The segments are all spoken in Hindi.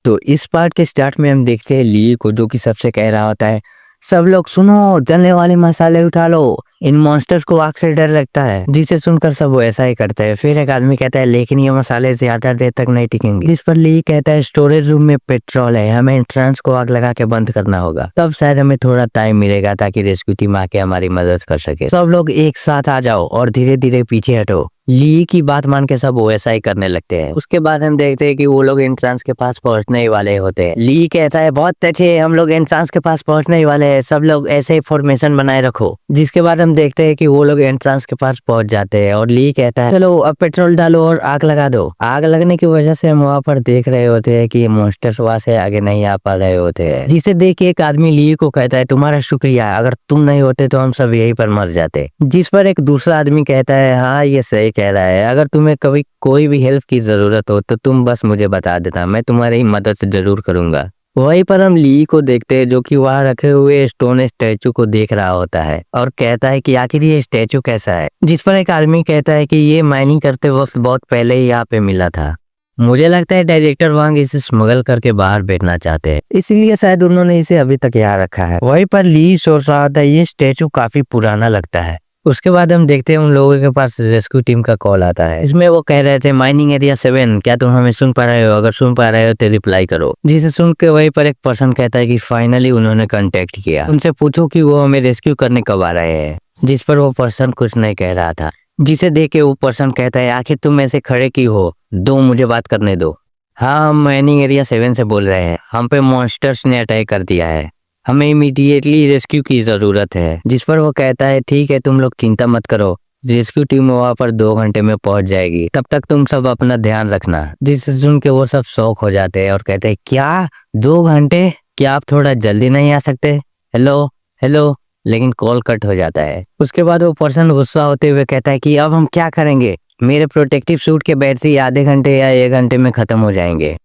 तो इस पार्ट के स्टार्ट में हम देखते हैं ली को, जो कि सबसे कह रहा होता है, सब लोग सुनो, जलने वाले मसाले उठा लो, इन मॉन्स्टर्स को आग से डर लगता है। जिसे सुनकर सब वो ऐसा ही करते हैं। फिर एक आदमी कहता है लेकिन ये मसाले ज्यादा देर तक नहीं टिकेंगे। जिस पर ली कहता है स्टोरेज रूम में पेट्रोल है, हमें एंट्रेंस को आग लगा के बंद करना होगा, तब शायद हमें थोड़ा टाइम मिलेगा ताकि रेस्क्यू टीम आके हमारी मदद कर सके। सब लोग एक साथ आ जाओ और धीरे धीरे पीछे हटो। ली की बात मान के सब वो ऐसा ही करने लगते हैं। उसके बाद हम देखते हैं कि वो लोग एंट्रेंस के पास पहुंचने ही वाले होते हैं। ली कहता है बहुत अच्छे, हम लोग एंट्रेंस के पास पहुंचने ही वाले हैं, सब लोग ऐसे ही फॉर्मेशन बनाए रखो। जिसके बाद हम देखते हैं कि वो लोग एंट्रेंस के पास पहुंच जाते हैं और ली कहता है चलो अब पेट्रोल डालो और आग लगा दो। आग लगने की वजह से हम वहाँ पर देख रहे होते हैं कि ये मॉन्स्टर्स वहाँ से आगे नहीं आ पा रहे होते हैं। जिसे देख के एक आदमी ली को कहता है तुम्हारा शुक्रिया, अगर तुम नहीं होते तो हम सब यहीं पर मर जाते। जिस पर एक दूसरा आदमी कहता है हाँ ये सही कह रहा है, अगर तुम्हें कभी कोई भी हेल्प की जरूरत हो तो तुम बस मुझे बता देना, मैं तुम्हारी मदद जरूर करूंगा। वहीं पर हम ली को देखते हैं जो कि वहाँ रखे हुए स्टोन स्टैचू को देख रहा होता है और कहता है कि आखिर ये स्टैचू कैसा है। जिस पर एक आदमी कहता है कि ये माइनिंग करते वक्त बहुत पहले ही यहाँ पे मिला था, मुझे लगता है डायरेक्टर वांग इसे स्मगल करके बाहर बेचना चाहते हैं, इसीलिए शायद उन्होंने इसे अभी तक यहाँ रखा है। वहीं पर ली सोच रहा था ये स्टैचू काफी पुराना लगता है। उसके बाद हम देखते हैं उन लोगों के पास रेस्क्यू टीम का कॉल आता है। इसमें वो कह रहे थे माइनिंग एरिया 7, क्या तुम हमें सुन पा रहे हो? अगर सुन पा रहे हो तो रिप्लाई करो। जिसे सुन के वहीं पर एक पर्सन कहता है कि फाइनली उन्होंने कांटेक्ट किया, उनसे पूछो कि वो हमें रेस्क्यू करने कब आ रहे हैं। जिस पर वो पर्सन कुछ नहीं कह रहा था। जिसे देख के वो पर्सन कहता है आखिर तुम ऐसे खड़े क्यों हो, दो मुझे बात करने दो। हाँ हम माइनिंग एरिया 7 से बोल रहे हैं, हम पे मॉन्स्टर्स ने अटैक कर दिया है, हमें इमीडिएटली रेस्क्यू की जरूरत है। जिस पर वो कहता है ठीक है तुम लोग चिंता मत करो, रेस्क्यू टीम वहाँ पर 2 घंटे में पहुंच जाएगी, तब तक तुम सब अपना ध्यान रखना। जिसे सुन के वो सब शौक हो जाते हैं और कहते हैं क्या 2 घंटे, क्या आप थोड़ा जल्दी नहीं आ सकते? हेलो हेलो, लेकिन कॉल कट हो जाता है। उसके बाद वो पर्सन गुस्सा होते हुए कहता है कि अब हम क्या करेंगे, मेरे प्रोटेक्टिव सूट के बैटरी आधे घंटे या 1 घंटे में खत्म हो जाएंगे।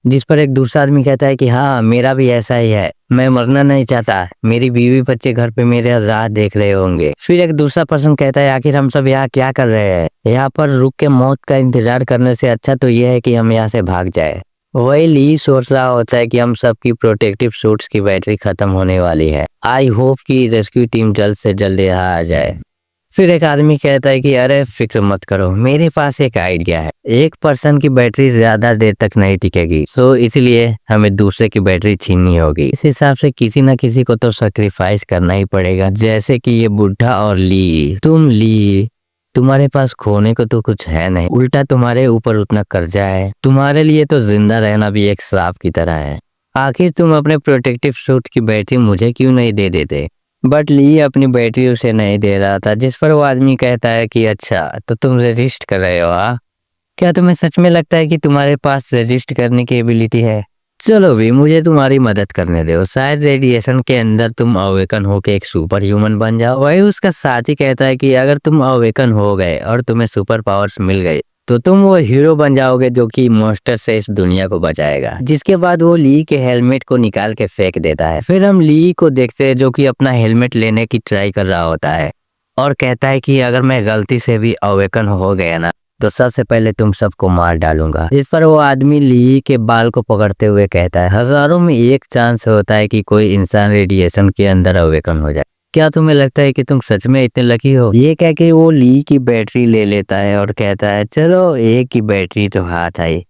जिस पर एक दूसरा आदमी कहता है कि हाँ मेरा भी ऐसा ही है, मैं मरना नहीं चाहता, मेरी बीवी बच्चे घर पे मेरे राह देख रहे होंगे। फिर एक दूसरा पर्सन कहता है आखिर हम सब यहाँ क्या कर रहे हैं, यहाँ पर रुक के मौत का इंतजार करने से अच्छा तो यह है कि हम यहाँ से भाग जाए। वही ली सोच रहा होता है कि हम सबकी प्रोटेक्टिव सूट्स की बैटरी खत्म होने वाली है, आई होप कि रेस्क्यू टीम जल्द से जल्द यहाँ आ जाए। फिर एक आदमी कहता है कि अरे फिक्र मत करो, मेरे पास एक आइडिया है, एक पर्सन की बैटरी ज्यादा देर तक नहीं टिकेगी, सो इसलिए हमें दूसरे की बैटरी छीननी होगी। इस हिसाब से किसी न किसी को तो सैक्रिफाइस करना ही पड़ेगा, जैसे कि ये बुढ़ा और ली। तुम ली, तुम्हारे पास खोने को तो कुछ है नहीं, उल्टा तुम्हारे ऊपर उतना कर्जा है, तुम्हारे लिए तो जिंदा रहना भी एक श्राप की तरह है। आखिर तुम अपने प्रोटेक्टिव सूट की बैटरी मुझे क्यों नहीं दे देते? बट ली अपनी बैटरी उसे नहीं दे रहा था। जिस पर वो आदमी कहता है कि अच्छा तो तुम रजिस्ट कर रहे हो? हाँ, क्या तुम्हें सच में लगता है कि तुम्हारे पास रजिस्ट करने की एबिलिटी है? चलो भी मुझे तुम्हारी मदद करने दो, शायद रेडिएशन के अंदर तुम अवेकन होके एक सुपर ह्यूमन बन जाओ। वही उसका साथी कहता है कि अगर तुम अवेकन हो गए और तुम्हें सुपर पावर्स मिल गए तो तुम वो हीरो बन जाओगे जो कि मॉन्स्टर से इस दुनिया को बचाएगा। जिसके बाद वो ली के हेलमेट को निकाल के फेंक देता है। फिर हम ली को देखते हैं जो कि अपना हेलमेट लेने की ट्राई कर रहा होता है और कहता है कि अगर मैं गलती से भी अवेकन हो गया ना तो सबसे पहले तुम सबको मार डालूंगा। जिस पर वो आदमी ली के बाल को पकड़ते हुए कहता है हजारों में एक चांस होता है कि कोई इंसान रेडिएशन के अंदर अवेकन हो जाए, क्या तुम्हें लगता है कि तुम सच में इतने लकी हो? ये कह के वो ली की बैटरी ले लेता है और कहता है चलो एक की बैटरी तो हाथ आई,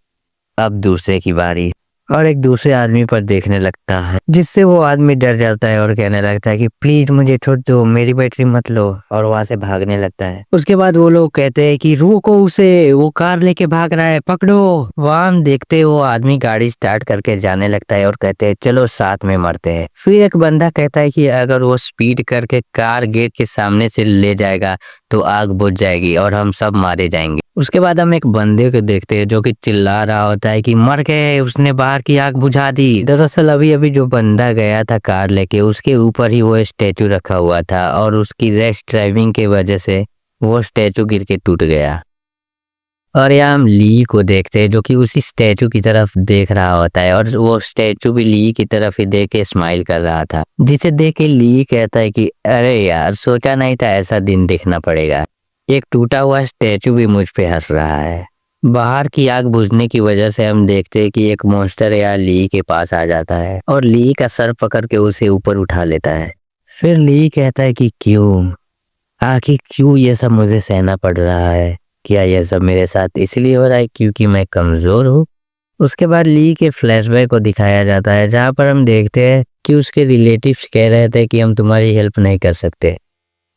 अब दूसरे की बारी, और एक दूसरे आदमी पर देखने लगता है। जिससे वो आदमी डर जाता है और कहने लगता है कि प्लीज मुझे छोड़ दो, मेरी बैटरी मत लो, और वहां से भागने लगता है। उसके बाद वो लोग कहते हैं कि रोको उसे, वो कार लेके भाग रहा है, पकड़ो। वहां हम देखते हैं वो आदमी गाड़ी स्टार्ट करके जाने लगता है और कहते हैं चलो साथ में मरते हैं। फिर एक बंदा कहता है कि अगर वो स्पीड करके कार गेट के सामने से ले जाएगा तो आग बुझ जाएगी और हम सब मारे जाएंगे। उसके बाद हम एक बंदे को देखते हैं जो कि चिल्ला रहा होता है कि मर गए, उसने बाहर की आग बुझा दी। दरअसल अभी अभी जो बंदा गया था कार लेके, उसके ऊपर ही वो स्टैचू रखा हुआ था और उसकी रैश ड्राइविंग की वजह से वो स्टैचू गिर के टूट गया। और यहाँ हम ली को देखते हैं जो कि उसी स्टैचू की तरफ देख रहा होता है और वो स्टैचू भी ली की तरफ ही देख के स्माइल कर रहा था। जिसे देख के ली कहता है कि अरे यार सोचा नहीं था ऐसा दिन देखना पड़ेगा, एक टूटा हुआ स्टैचू भी मुझ पे हंस रहा है। बाहर की आग बुझने की वजह से हम देखते हैं कि एक मॉन्स्टर या ली के पास आ जाता है और ली का सर पकड़ के उसे ऊपर उठा लेता है। फिर ली कहता है कि क्यों, आखिर क्यों ये सब मुझे सहना पड़ रहा है? क्या ये सब मेरे साथ इसलिए हो रहा है क्योंकि मैं कमजोर हूँ? उसके बाद ली के फ्लैशबैक को दिखाया जाता है जहाँ पर हम देखते हैं कि उसके रिलेटिव्स कह रहे थे कि हम तुम्हारी हेल्प नहीं कर सकते,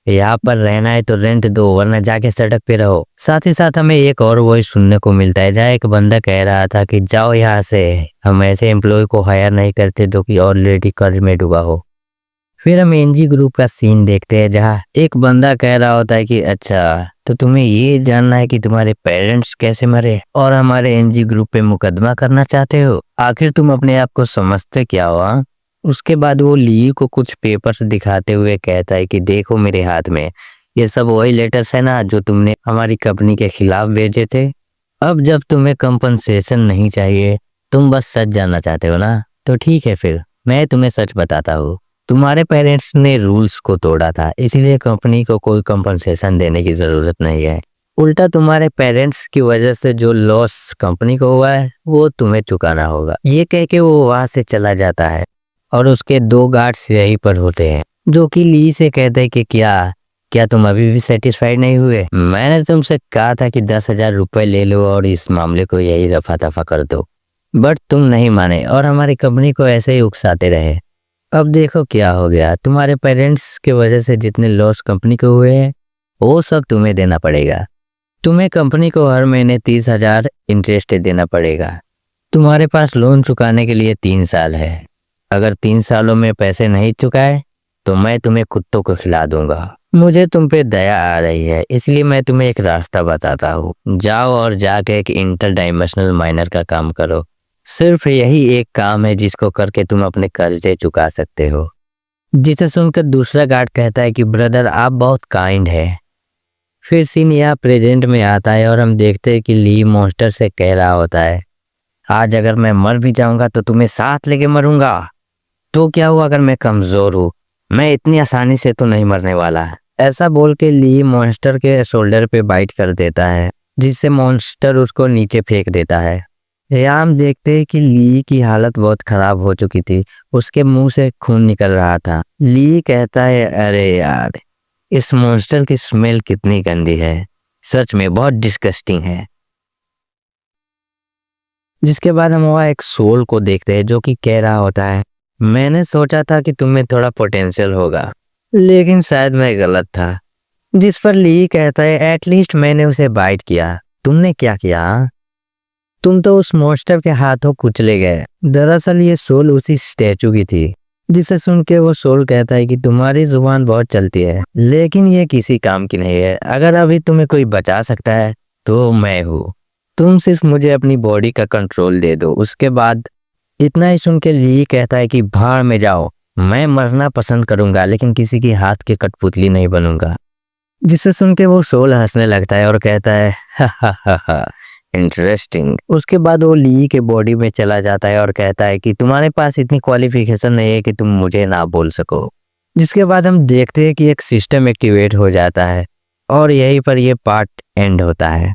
यहाँ पर रहना है तो रेंट दो वरना जाके सड़क पे रहो। साथ ही साथ हमें एक और वॉइस सुनने को मिलता है जहाँ एक बंदा कह रहा था कि जाओ यहाँ से, हम ऐसे एम्प्लॉय को हायर नहीं करते जो कि ऑलरेडी कर्ज में डूबा हो। फिर हम एनजी ग्रुप का सीन देखते हैं जहाँ एक बंदा कह रहा होता है कि अच्छा तो तुम्हें ये जानना है कि तुम्हारे पेरेंट्स कैसे मरे और हमारे एनजी ग्रुप पे मुकदमा करना चाहते हो? आखिर तुम अपने आप को समझते क्या हो हाँ? उसके बाद वो ली को कुछ पेपर्स दिखाते हुए कहता है कि देखो मेरे हाथ में, ये सब वही लेटर्स है ना जो तुमने हमारी कंपनी के खिलाफ भेजे थे। अब जब तुम्हें कंपनसेशन नहीं चाहिए, तुम बस सच जानना चाहते हो ना, तो ठीक है फिर मैं तुम्हें सच बताता हूँ। तुम्हारे पेरेंट्स ने रूल्स को तोड़ा था, इसीलिए कंपनी को कोई कंपनसेशन देने की जरूरत नहीं है। उल्टा तुम्हारे पेरेंट्स की वजह से जो लॉस कंपनी को हुआ है वो तुम्हें चुकाना होगा। ये कह के वो वहां से चला जाता है और उसके दो गार्ड्स यहीं पर होते हैं जो कि ली से कहते हैं कि क्या क्या तुम अभी भी सेटिस्फाइड नहीं हुए? मैंने तुमसे कहा था कि 10,000 रुपए ले लो और इस मामले को यही रफा दफा कर दो, बट तुम नहीं माने और हमारी कंपनी को ऐसे ही उकसाते रहे। अब देखो क्या हो गया, तुम्हारे पेरेंट्स के वजह से जितने लॉस कंपनी को हुए हैं वो सब तुम्हें देना पड़ेगा। तुम्हें कंपनी को हर महीने 30,000 इंटरेस्ट देना पड़ेगा। तुम्हारे पास लोन चुकाने के लिए 3 साल है। अगर 3 सालों में पैसे नहीं चुकाए तो मैं तुम्हें कुत्तों को खिला दूंगा। मुझे तुम पे दया आ रही है इसलिए मैं तुम्हें एक रास्ता बताता हूँ। जाओ और जाके एक इंटर डायमेंशनल माइनर का काम करो। सिर्फ यही एक काम है जिसको करके तुम अपने कर्जे चुका सकते हो। जिसे सुनकर दूसरा गार्ड कहता है कि ब्रदर आप बहुत काइंड है। फिर सीन यहाँ प्रेजेंट में आता है और हम देखते हैं कि ली मॉन्स्टर से कह रहा होता है, आज अगर मैं मर भी जाऊंगा तो तुम्हें साथ लेके मरूंगा। तो क्या हुआ अगर मैं कमजोर हूँ, मैं इतनी आसानी से तो नहीं मरने वाला। ऐसा बोल के ली मॉन्स्टर के शोल्डर पे बाइट कर देता है जिससे मॉन्स्टर उसको नीचे फेंक देता है। यहाँ हम देखते हैं कि ली की हालत बहुत खराब हो चुकी थी, उसके मुंह से खून निकल रहा था। ली कहता है अरे यार इस मॉन्स्टर की स्मेल कितनी गंदी है, सच में बहुत डिस्गस्टिंग है। जिसके बाद हम वहाँ एक सोल को देखते हैं जो कि कह रहा होता है, मैंने सोचा था कि तुम्हें थोड़ा पोटेंशियल होगा लेकिन शायद मैं गलत था। जिस पर ली कहता है एटलीस्ट मैंने उसे बाइट किया, तुमने क्या किया? तुम तो उस मॉन्स्टर के हाथों कुचले गए। दरअसल ये सोल उसी स्टैचू की थी। जिसे सुन के वो सोल कहता है कि तुम्हारी जुबान बहुत चलती है लेकिन ये किसी काम की नहीं है। अगर अभी तुम्हें कोई बचा सकता है तो मैं हूँ, तुम सिर्फ मुझे अपनी बॉडी का कंट्रोल दे दो। उसके बाद इतना ही सुन के ली कहता है कि भाड़ में जाओ, मैं मरना पसंद करूंगा लेकिन किसी की हाथ की कठपुतली नहीं बनूंगा। जिसे सुन के वो सोल हंसने लगता है और कहता है हा हा हा हा इंटरेस्टिंग। उसके बाद वो ली के बॉडी में चला जाता है और कहता है कि तुम्हारे पास इतनी क्वालिफिकेशन नहीं है कि तुम मुझे ना बोल सको। जिसके बाद हम देखते हैं कि एक सिस्टम एक्टिवेट हो जाता है और यहीं पर ये पार्ट एंड होता है।